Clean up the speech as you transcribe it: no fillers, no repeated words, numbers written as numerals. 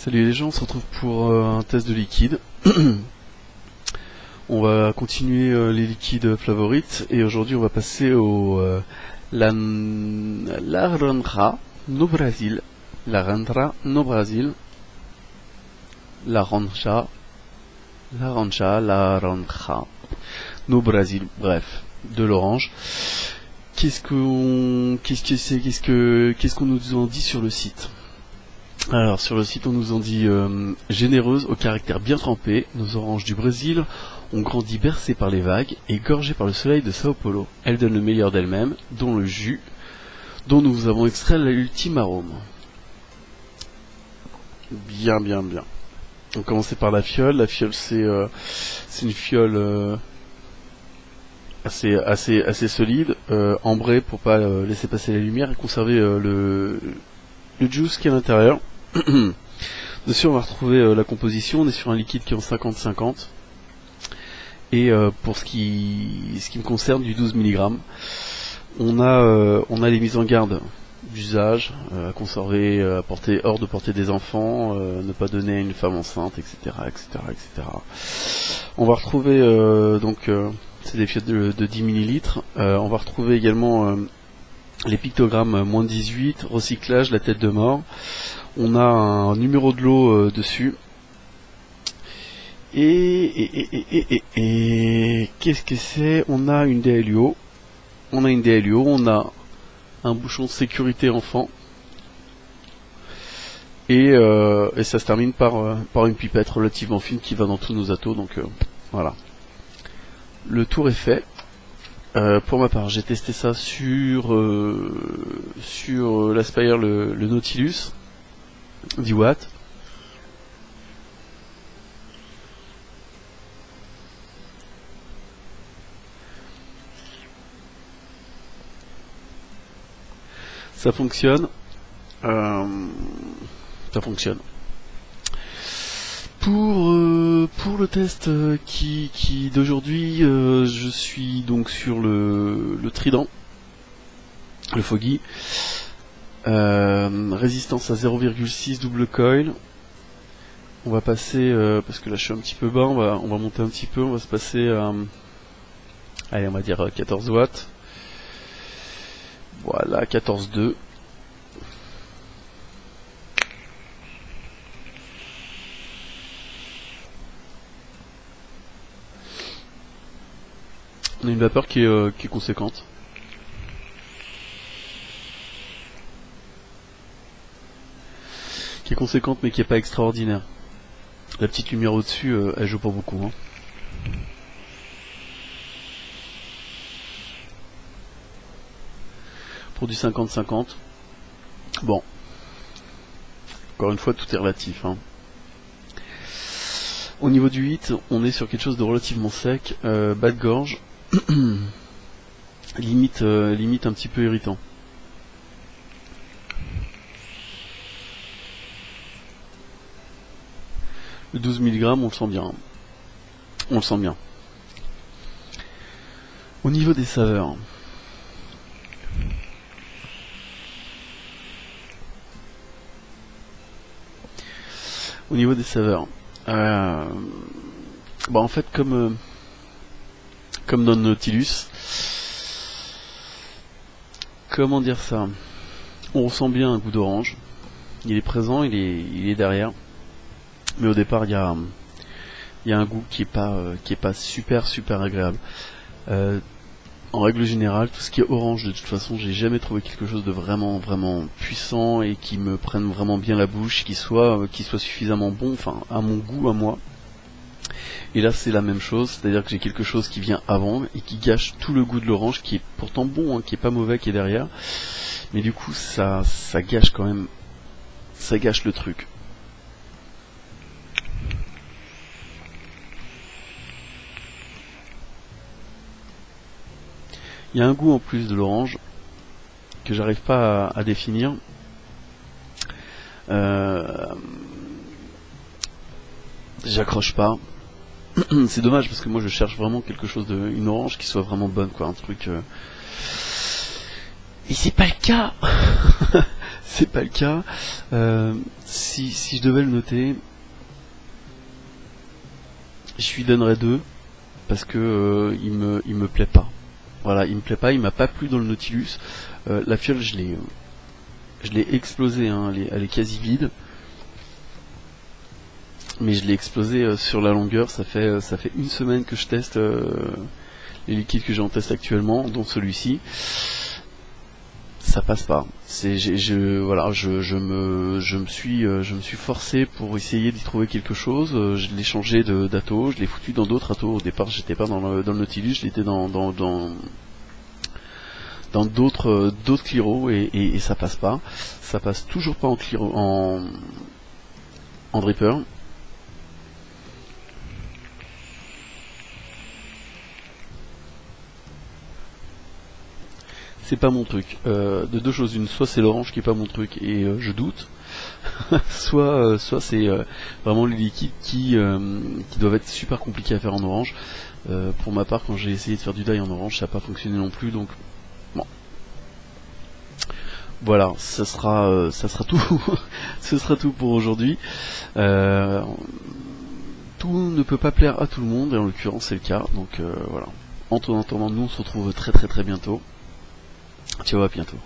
Salut les gens, on se retrouve pour un test de liquide. On va continuer les liquides favorites et aujourd'hui on va passer au Laranja no Brasil. Laranja no Brasil. Laranja no Brasil. Bref, de l'orange. Qu'est-ce qu'on nous en dit sur le site? Alors sur le site on nous en dit généreuse, au caractère bien trempé, nos oranges du Brésil ont grandi bercées par les vagues et gorgées par le soleil de Sao Paulo. Elles donnent le meilleur d'elles-mêmes, dont le jus, dont nous avons extrait l'ultime arôme. Bien. On va commencer par la fiole. La fiole c'est une fiole assez solide, ambrée pour pas laisser passer la lumière et conserver le juice qui est à l'intérieur. Dessus on va retrouver la composition. On est sur un liquide qui est en 50-50 et pour ce qui me concerne du 12 mg. On a les mises en garde d'usage, à conserver, à porter hors de portée des enfants, ne pas donner à une femme enceinte, etc. On va retrouver c'est des fiottes de 10 ml. On va retrouver également les pictogrammes moins 18, recyclage, la tête de mort. On a un numéro de lot dessus. Et qu'est-ce que c'est? On a une DLUO. On a un bouchon de sécurité enfant. Et ça se termine par une pipette relativement fine qui va dans tous nos atos. Donc voilà. Le tour est fait. Pour ma part, j'ai testé ça sur l'Aspire, le Nautilus 10 watts. Ça fonctionne. Pour le test qui d'aujourd'hui, je suis donc sur le Trident, le Foggy, résistance à 0,6 double coil. On va passer, parce que là je suis un petit peu bas, on va monter un petit peu, on va se passer à, allez on va dire 14 watts, voilà 14,2. On a une vapeur qui est conséquente. Mais qui est pas extraordinaire. La petite lumière au-dessus, elle joue pas beaucoup. Hein. Pour du 50-50. Bon. Encore une fois, tout est relatif. Hein. Au niveau du 8, on est sur quelque chose de relativement sec, bas de gorge. limite un petit peu irritant. Le 12 mg, on le sent bien. Au niveau des saveurs, en fait comme dans le Nautilus, comment dire ça, on ressent bien un goût d'orange, il est présent, il est derrière, mais au départ il y a un goût qui est pas super agréable. En règle générale, tout ce qui est orange, de toute façon, j'ai jamais trouvé quelque chose de vraiment puissant et qui me prenne vraiment bien la bouche, qui soit suffisamment bon, enfin à mon goût, à moi. Et là c'est la même chose, c'est-à-dire que j'ai quelque chose qui vient avant et qui gâche tout le goût de l'orange, qui est pourtant bon, hein, qui est pas mauvais, qui est derrière. Mais du coup ça gâche quand même, ça gâche le truc. Il y a un goût en plus de l'orange que j'arrive pas à définir. J'accroche pas. C'est dommage parce que moi je cherche vraiment quelque chose une orange qui soit vraiment bonne, quoi, un truc. Et c'est pas le cas. c'est pas le cas. Si je devais le noter, je lui donnerais 2 parce que il me plaît pas. Voilà, il me plaît pas, il m'a pas plu dans le Nautilus. La fiole, je l'ai explosée, hein, elle est quasi vide. Mais je l'ai explosé sur la longueur. Ça fait une semaine que je teste les liquides que j'ai en test actuellement, dont celui-ci. Ça passe pas. Je me suis forcé pour essayer d'y trouver quelque chose. Je l'ai changé d'atto, je l'ai foutu dans d'autres attos. Au départ, j'étais pas dans le Nautilus, j'étais dans d'autres Cliro et ça passe pas. Ça passe toujours pas en Cliro, en dripper. C'est pas mon truc. De deux choses, une, soit c'est l'orange qui est pas mon truc et je doute, soit c'est vraiment les liquides qui doivent être super compliqués à faire en orange. Pour ma part, quand j'ai essayé de faire du dye en orange, ça n'a pas fonctionné non plus, donc bon. Voilà, ça sera tout. Ce sera tout pour aujourd'hui. Tout ne peut pas plaire à tout le monde, et en l'occurrence c'est le cas, donc voilà. En attendant, nous on se retrouve très très très bientôt. Ciao, à bientôt.